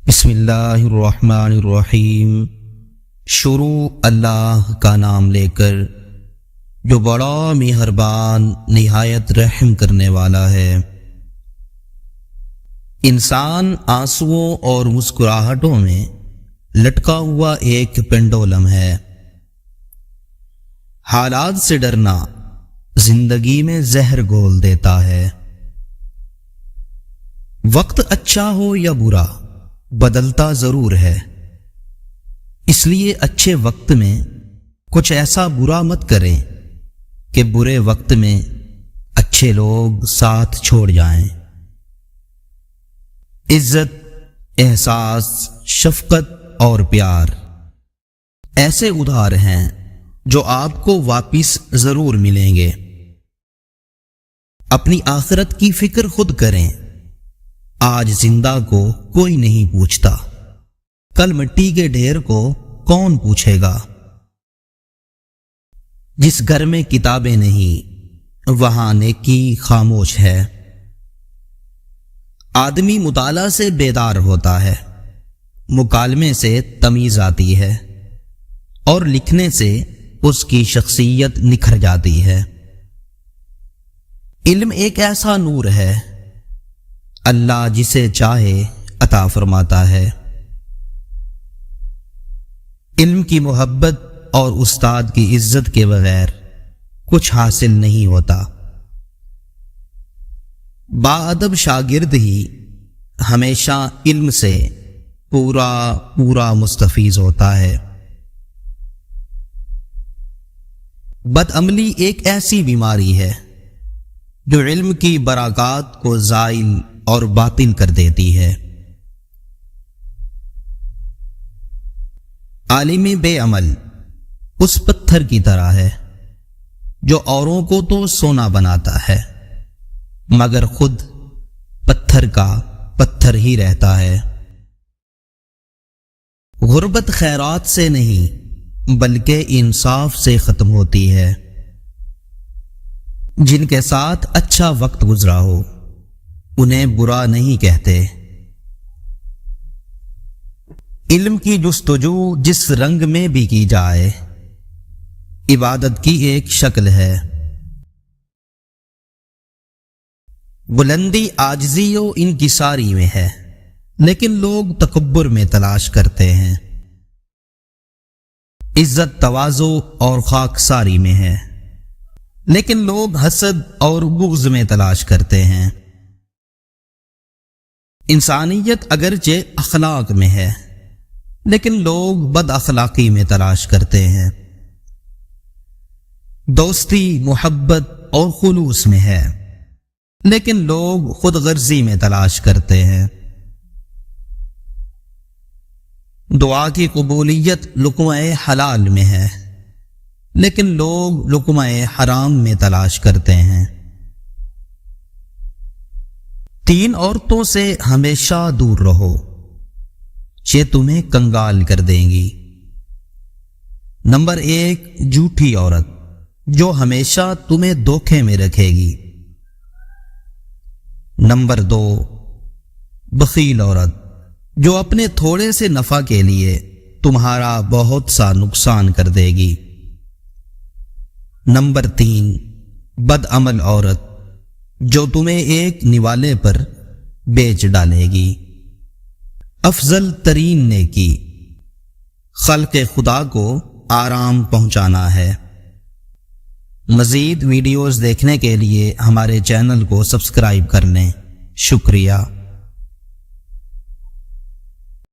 بسم اللہ الرحمن الرحیم۔ شروع اللہ کا نام لے کر جو بڑا مہربان نہایت رحم کرنے والا ہے۔ انسان آنسوؤں اور مسکراہٹوں میں لٹکا ہوا ایک پینڈولم ہے۔ حالات سے ڈرنا زندگی میں زہر گھول دیتا ہے۔ وقت اچھا ہو یا برا بدلتا ضرور ہے، اس لیے اچھے وقت میں کچھ ایسا برا مت کریں کہ برے وقت میں اچھے لوگ ساتھ چھوڑ جائیں۔ عزت، احساس، شفقت اور پیار ایسے ادھار ہیں جو آپ کو واپس ضرور ملیں گے۔ اپنی آخرت کی فکر خود کریں۔ آج زندہ کو کوئی نہیں پوچھتا، کل مٹی کے ڈھیر کو کون پوچھے گا؟ جس گھر میں کتابیں نہیں وہاں نیکی خاموش ہے۔ آدمی مطالعہ سے بیدار ہوتا ہے، مکالمے سے تمیز آتی ہے اور لکھنے سے اس کی شخصیت نکھر جاتی ہے۔ علم ایک ایسا نور ہے، اللہ جسے چاہے عطا فرماتا ہے۔ علم کی محبت اور استاد کی عزت کے بغیر کچھ حاصل نہیں ہوتا۔ باادب شاگرد ہی ہمیشہ علم سے پورا مستفیض ہوتا ہے۔ بدعملی ایک ایسی بیماری ہے جو علم کی برکات کو زائل اور باطل کر دیتی ہے۔ عالم بے عمل اس پتھر کی طرح ہے جو اوروں کو تو سونا بناتا ہے مگر خود پتھر کا پتھر ہی رہتا ہے۔ غربت خیرات سے نہیں بلکہ انصاف سے ختم ہوتی ہے۔ جن کے ساتھ اچھا وقت گزرا ہو انہیں برا نہیں کہتے۔ علم کی جستجو جس رنگ میں بھی کی جائے عبادت کی ایک شکل ہے۔ بلندی عاجزی و انکساری میں ہے لیکن لوگ تکبر میں تلاش کرتے ہیں۔ عزت تواضع اور خاکساری میں ہے لیکن لوگ حسد اور بغض میں تلاش کرتے ہیں۔ انسانیت اگرچہ اخلاق میں ہے لیکن لوگ بد اخلاقی میں تلاش کرتے ہیں۔ دوستی، محبت اور خلوص میں ہے لیکن لوگ خود غرضی میں تلاش کرتے ہیں۔ دعا کی قبولیت لقمہ حلال میں ہے لیکن لوگ لقمہ حرام میں تلاش کرتے ہیں۔ 3 عورتوں سے ہمیشہ دور رہو، یہ تمہیں کنگال کر دیں گی۔ نمبر 1 جھوٹی عورت جو ہمیشہ تمہیں دھوکے میں رکھے گی۔ نمبر 2 بخیل عورت جو اپنے تھوڑے سے نفع کے لیے تمہارا بہت سا نقصان کر دے گی۔ نمبر 3 بدعمل عورت جو تمہیں ایک نوالے پر بیچ ڈالے گی۔ افضل ترین نیکی خلق خدا کو آرام پہنچانا ہے۔ مزید ویڈیوز دیکھنے کے لیے ہمارے چینل کو سبسکرائب کر لیں۔ شکریہ۔